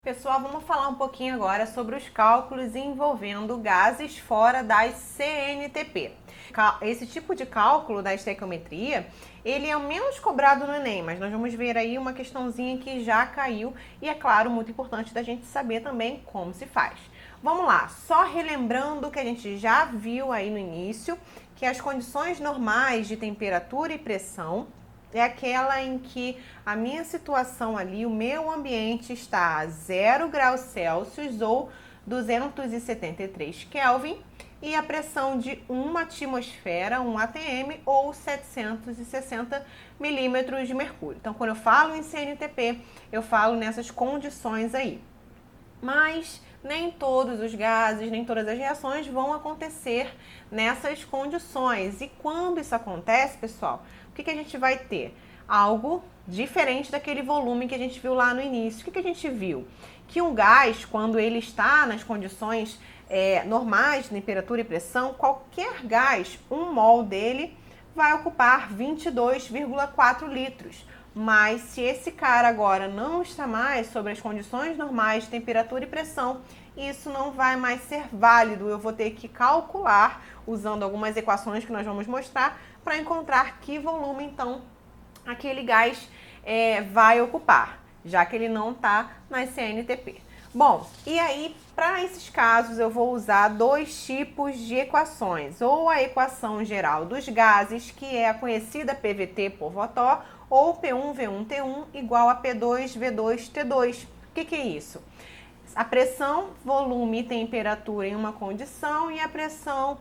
Pessoal, vamos falar um pouquinho agora sobre os cálculos envolvendo gases fora das CNTP. Esse tipo de cálculo da estequiometria, ele é o menos cobrado no Enem, mas nós vamos ver aí uma questãozinha que já caiu e é claro, muito importante da gente saber também como se faz. Vamos lá, só relembrando que a gente já viu aí no início, que as condições normais de temperatura e pressão é aquela em que a minha situação ali, o meu ambiente está a 0 graus Celsius ou 273 Kelvin e a pressão de uma atmosfera, 1 atm ou 760 milímetros de mercúrio. Então, quando eu falo em CNTP, eu falo nessas condições aí. Mas nem todos os gases, nem todas as reações vão acontecer nessas condições. E quando isso acontece, pessoal, o que a gente vai ter? Algo diferente daquele volume que a gente viu lá no início. O que a gente viu? Que um gás, quando ele está nas condições normais de temperatura e pressão, qualquer gás, 1 mol dele vai ocupar 22,4 litros. Mas se esse cara agora não está mais sobre as condições normais de temperatura e pressão, isso não vai mais ser válido. Eu vou ter que calcular, usando algumas equações que nós vamos mostrar, para encontrar que volume, então, aquele gás vai ocupar, já que ele não está nas CNTP. Bom, e aí, para esses casos, eu vou usar dois tipos de equações. Ou a equação geral dos gases, que é a conhecida PVT por Votó, ou P1V1T1 igual a P2V2T2. O que é isso? A pressão, volume e temperatura em uma condição e a pressão,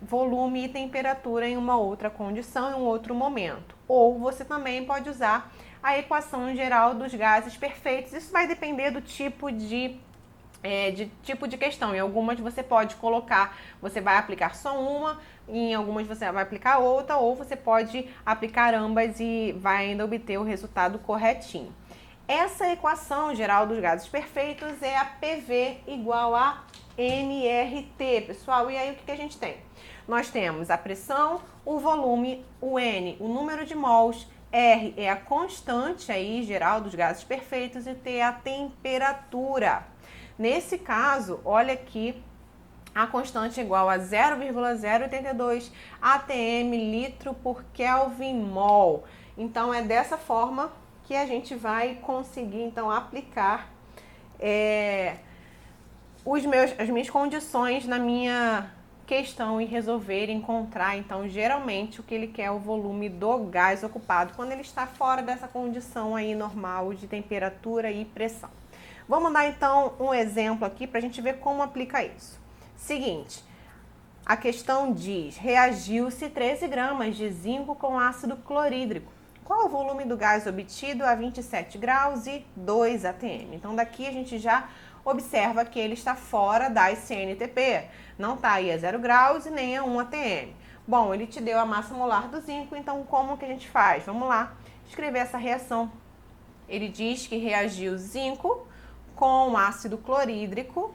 volume e temperatura em uma outra condição, em um outro momento. Ou você também pode usar a equação geral dos gases perfeitos. Isso vai depender do tipo de questão. Em algumas você pode colocar, você vai aplicar só uma, em algumas você vai aplicar outra, ou você pode aplicar ambas e vai ainda obter o resultado corretinho. Essa equação geral dos gases perfeitos é a PV igual a nRT, pessoal. E aí o que a gente tem? Nós temos a pressão, o volume, o N, o número de mols, R é a constante aí geral dos gases perfeitos e T é a temperatura. Nesse caso, olha aqui, a constante é igual a 0,082 atm litro por Kelvin mol. Então, é dessa forma que a gente vai conseguir, então, aplicar as minhas condições na minha questão e resolver encontrar, então, geralmente, o que ele quer é o volume do gás ocupado, quando ele está fora dessa condição aí normal de temperatura e pressão. Vamos dar, então, um exemplo aqui para a gente ver como aplica isso. Seguinte, a questão diz, reagiu-se 13 gramas de zinco com ácido clorídrico. Qual o volume do gás obtido a 27 graus e 2 atm? Então, daqui a gente já observa que ele está fora das CNTP. Não está aí a 0 graus e nem a 1 atm. Bom, ele te deu a massa molar do zinco, então como que a gente faz? Vamos lá, escrever essa reação. Ele diz que reagiu zinco com ácido clorídrico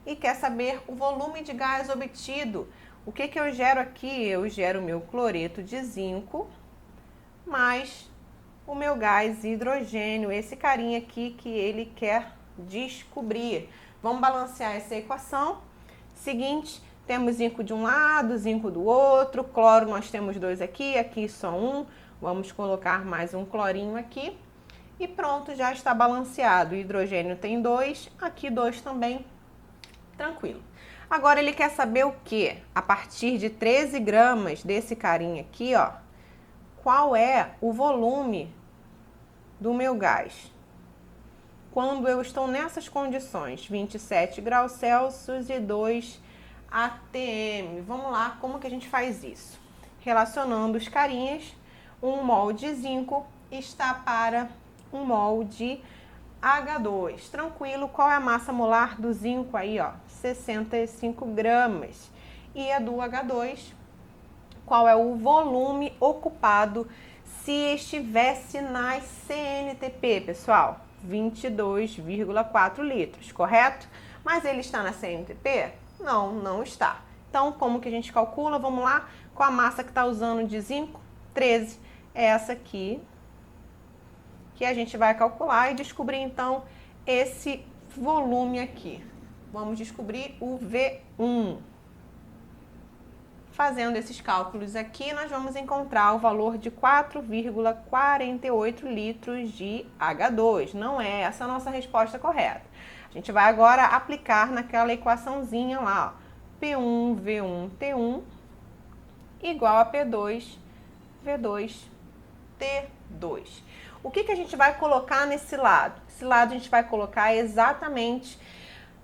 e quer saber o volume de gás obtido. O que eu gero aqui? Eu gero o meu cloreto de zinco mais o meu gás hidrogênio, esse carinha aqui que ele quer descobrir. Vamos balancear essa equação. Seguinte, temos zinco de um lado, zinco do outro, cloro nós temos 2 aqui, aqui só 1. Vamos colocar mais um clorinho aqui. E pronto, já está balanceado. O hidrogênio tem 2, aqui 2 também. Tranquilo. Agora ele quer saber o que? A partir de 13 gramas desse carinha aqui, ó, qual é o volume do meu gás? Quando eu estou nessas condições, 27 graus Celsius e 2 atm. Vamos lá, como que a gente faz isso? Relacionando os carinhas, 1 mol de zinco está para 1 mol de H2. Tranquilo, qual é a massa molar do zinco aí, ó? 65 gramas. E a do H2, qual é o volume ocupado se estivesse nas CNTP, pessoal? 22,4 litros, correto? Mas ele está na CNTP? Não, não está. Então, como que a gente calcula? Vamos lá, com a massa que está usando de zinco? 13. É essa aqui que a gente vai calcular e descobrir, então, esse volume aqui. Vamos descobrir o V1. Fazendo esses cálculos aqui, nós vamos encontrar o valor de 4,48 litros de H2. Não é essa a nossa resposta correta. A gente vai agora aplicar naquela equaçãozinha lá, ó. P1, V1, T1 igual a P2, V2, T2. O que a gente vai colocar nesse lado? Esse lado a gente vai colocar exatamente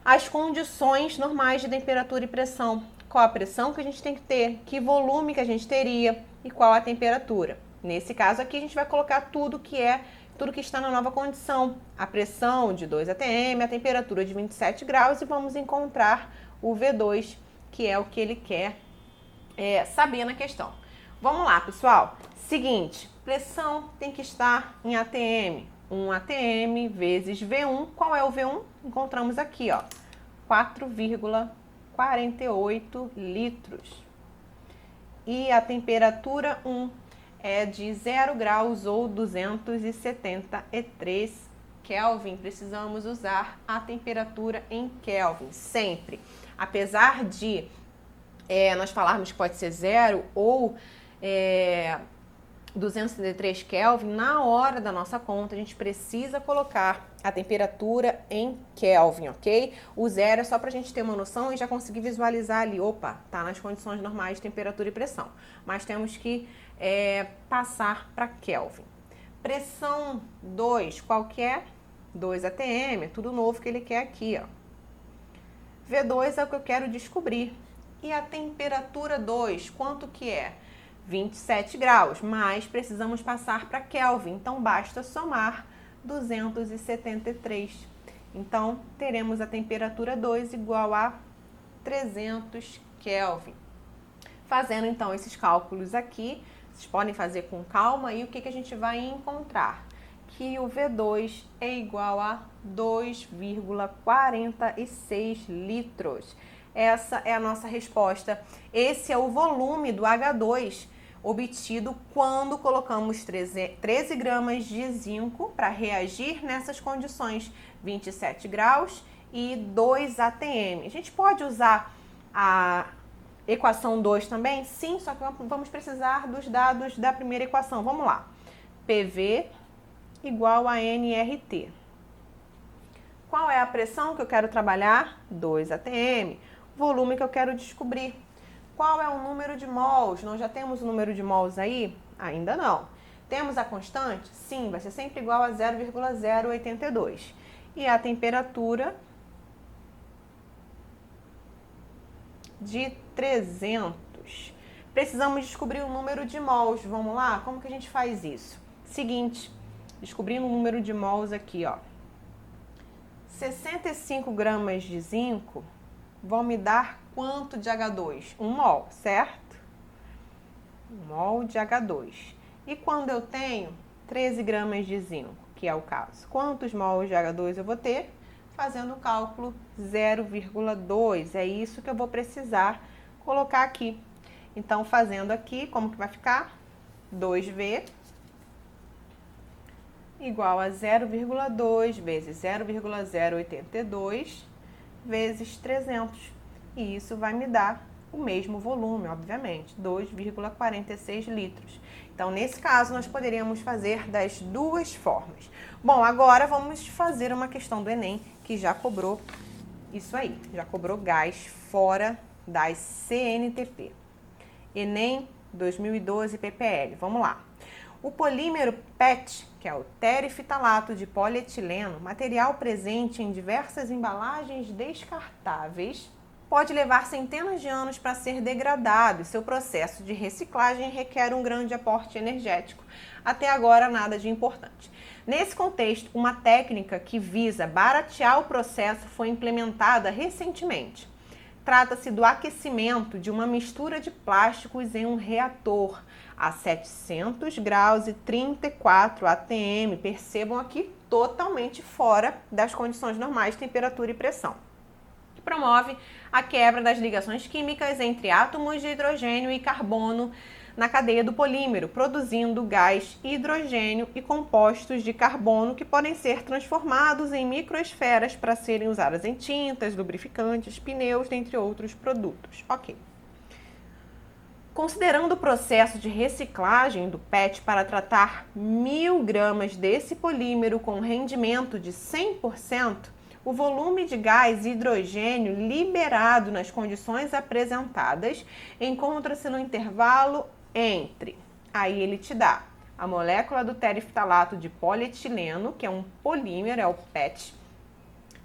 as condições normais de temperatura e pressão. Qual a pressão que a gente tem que ter, que volume que a gente teria e qual a temperatura. Nesse caso aqui a gente vai colocar tudo que está na nova condição. A pressão de 2 atm, a temperatura de 27 graus e vamos encontrar o V2, que é o que ele quer saber na questão. Vamos lá, pessoal. Seguinte, pressão tem que estar em atm. 1 atm vezes V1. Qual é o V1? Encontramos aqui, ó, 4,48 litros. E a temperatura 1 é de 0 graus ou 273 Kelvin. Precisamos usar a temperatura em Kelvin, sempre. Apesar de nós falarmos que pode ser 0 ou 273 Kelvin, na hora da nossa conta a gente precisa colocar a temperatura em Kelvin, ok? O 0 é só para a gente ter uma noção e já conseguir visualizar ali, opa, tá nas condições normais de temperatura e pressão. Mas temos que passar para Kelvin. Pressão 2, qual que é? 2 atm, é tudo novo que ele quer aqui, ó. V2 é o que eu quero descobrir. E a temperatura 2, quanto que é? 27 graus, mas precisamos passar para Kelvin, então basta somar 273. Então, teremos a temperatura 2 igual a 300 Kelvin. Fazendo, então, esses cálculos aqui, vocês podem fazer com calma, e o que a gente vai encontrar? Que o V2 é igual a 2,46 litros. Essa é a nossa resposta. Esse é o volume do H2 obtido quando colocamos 13 gramas de zinco para reagir nessas condições, 27 graus e 2 atm. A gente pode usar a equação 2 também? Sim, só que vamos precisar dos dados da primeira equação. Vamos lá. PV igual a nRT. Qual é a pressão que eu quero trabalhar? 2 atm. Volume que eu quero descobrir. Qual é o número de mols? Nós já temos o número de mols aí? Ainda não. Temos a constante? Sim, vai ser sempre igual a 0,082. E a temperatura de 300. Precisamos descobrir o número de mols. Vamos lá? Como que a gente faz isso? Seguinte, descobrindo o número de mols aqui, ó. 65 gramas de zinco vão me dar quanto de H2? 1 mol, certo? 1 mol de H2. E quando eu tenho 13 gramas de zinco, que é o caso, quantos mols de H2 eu vou ter? Fazendo o cálculo 0,2. É isso que eu vou precisar colocar aqui. Então, fazendo aqui, como que vai ficar? 2V igual a 0,2 vezes 0,082 vezes 300. E isso vai me dar o mesmo volume, obviamente, 2,46 litros. Então, nesse caso, nós poderíamos fazer das duas formas. Bom, agora vamos fazer uma questão do Enem que já cobrou isso aí, já cobrou gás fora das CNTP. Enem 2012 PPL, vamos lá. O polímero PET, que é o terefitalato de polietileno, material presente em diversas embalagens descartáveis, pode levar centenas de anos para ser degradado e seu processo de reciclagem requer um grande aporte energético. Até agora, nada de importante. Nesse contexto, uma técnica que visa baratear o processo foi implementada recentemente. Trata-se do aquecimento de uma mistura de plásticos em um reator a 700 graus e 34 atm. Percebam aqui, totalmente fora das condições normais de temperatura e pressão. Promove a quebra das ligações químicas entre átomos de hidrogênio e carbono na cadeia do polímero, produzindo gás hidrogênio e compostos de carbono que podem ser transformados em microesferas para serem usadas em tintas, lubrificantes, pneus, dentre outros produtos. Ok. Considerando o processo de reciclagem do PET para tratar 1.000 gramas desse polímero com rendimento de 100%, o volume de gás hidrogênio liberado nas condições apresentadas encontra-se no intervalo entre, aí ele te dá a molécula do tereftalato de polietileno, que é um polímero, é o PET,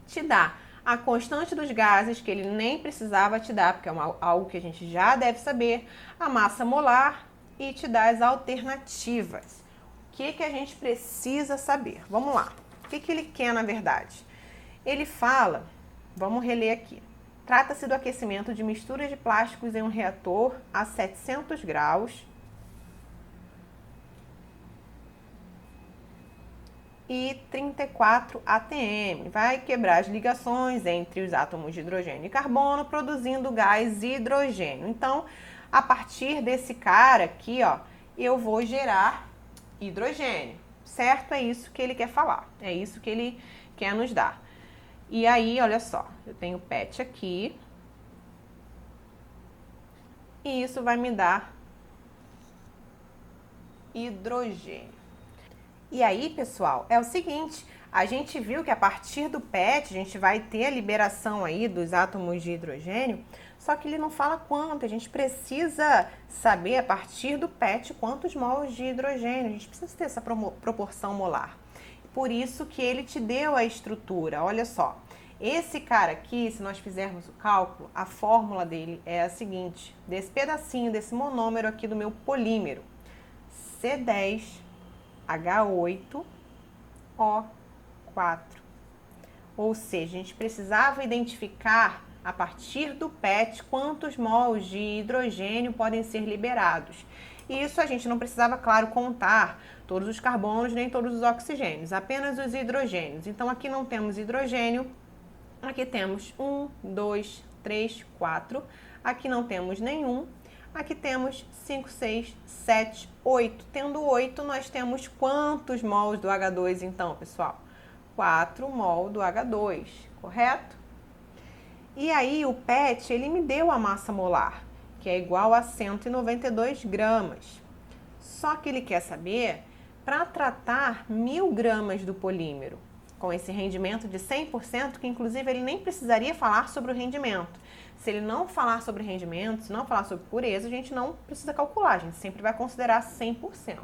te dá a constante dos gases, que ele nem precisava te dar, porque é algo que a gente já deve saber, a massa molar, e te dá as alternativas. O que a gente precisa saber? Vamos lá. O que ele quer na verdade? Ele fala, vamos reler aqui. Trata-se do aquecimento de misturas de plásticos em um reator a 700 graus e 34 atm. Vai quebrar as ligações entre os átomos de hidrogênio e carbono, produzindo gás hidrogênio. Então, a partir desse cara aqui, ó, eu vou gerar hidrogênio, certo? É isso que ele quer falar, é isso que ele quer nos dar. E aí, olha só, eu tenho PET aqui, e isso vai me dar hidrogênio. E aí, pessoal, é o seguinte, a gente viu que a partir do PET a gente vai ter a liberação aí dos átomos de hidrogênio, só que ele não fala quanto, a gente precisa saber a partir do PET quantos mols de hidrogênio, a gente precisa ter essa proporção molar. Por isso que ele te deu a estrutura, olha só. Esse cara aqui, se nós fizermos o cálculo, a fórmula dele é a seguinte, desse pedacinho, desse monômero aqui do meu polímero, C10H8O4. Ou seja, a gente precisava identificar, a partir do PET, quantos mols de hidrogênio podem ser liberados. E isso a gente não precisava, claro, contar todos os carbonos nem todos os oxigênios, apenas os hidrogênios. Então, aqui não temos hidrogênio, aqui temos 1, 2, 3, 4, aqui não temos nenhum, aqui temos 5, 6, 7, 8. Tendo 8, nós temos quantos mols do H2 então, pessoal? 4 mol do H2, correto? E aí o PET, ele me deu a massa molar, que é igual a 192 gramas. Só que ele quer saber, para tratar 1.000 gramas do polímero, com esse rendimento de 100%, que inclusive ele nem precisaria falar sobre o rendimento. Se ele não falar sobre rendimento, se não falar sobre pureza, a gente não precisa calcular, a gente sempre vai considerar 100%.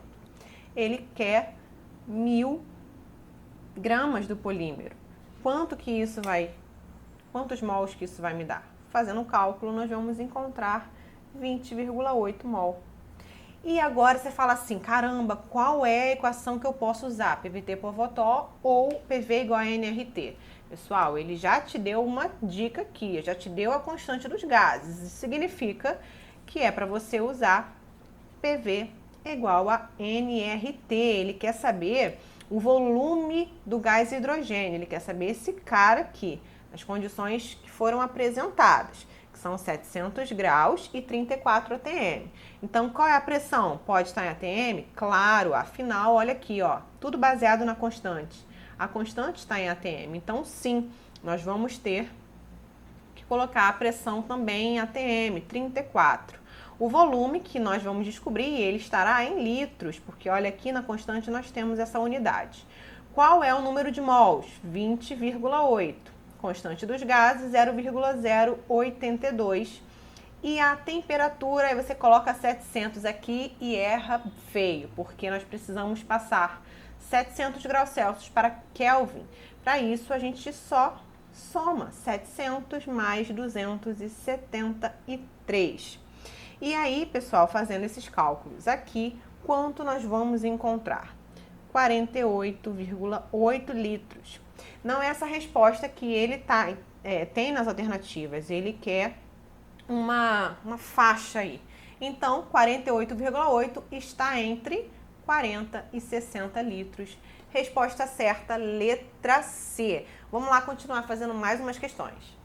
Ele quer 1.000 gramas do polímero. Quantos mols que isso vai me dar? Fazendo um cálculo, nós vamos encontrar 20,8 mol. E agora você fala assim, caramba, qual é a equação que eu posso usar? PVT por Votó ou PV igual a nRT? Pessoal, ele já te deu uma dica aqui, já te deu a constante dos gases. Isso significa que é para você usar PV igual a nRT. Ele quer saber o volume do gás hidrogênio, ele quer saber esse cara aqui, as condições que foram apresentadas, que são 700 graus e 34 atm. Então, qual é a pressão? Pode estar em atm? Claro, afinal, olha aqui, ó, tudo baseado na constante. A constante está em atm, então sim, nós vamos ter que colocar a pressão também em atm, 34. O volume que nós vamos descobrir, ele estará em litros, porque olha aqui na constante nós temos essa unidade. Qual é o número de mols? 20,8. Constante dos gases, 0,082. E a temperatura, aí você coloca 700 aqui e erra feio, porque nós precisamos passar 700 graus Celsius para Kelvin. Para isso, a gente só soma 700 mais 273. E aí, pessoal, fazendo esses cálculos aqui, quanto nós vamos encontrar? 48,8 litros. Não é essa resposta que ele tem nas alternativas, ele quer uma faixa aí. Então, 48,8 está entre 40 e 60 litros. Resposta certa, letra C. Vamos lá continuar fazendo mais umas questões.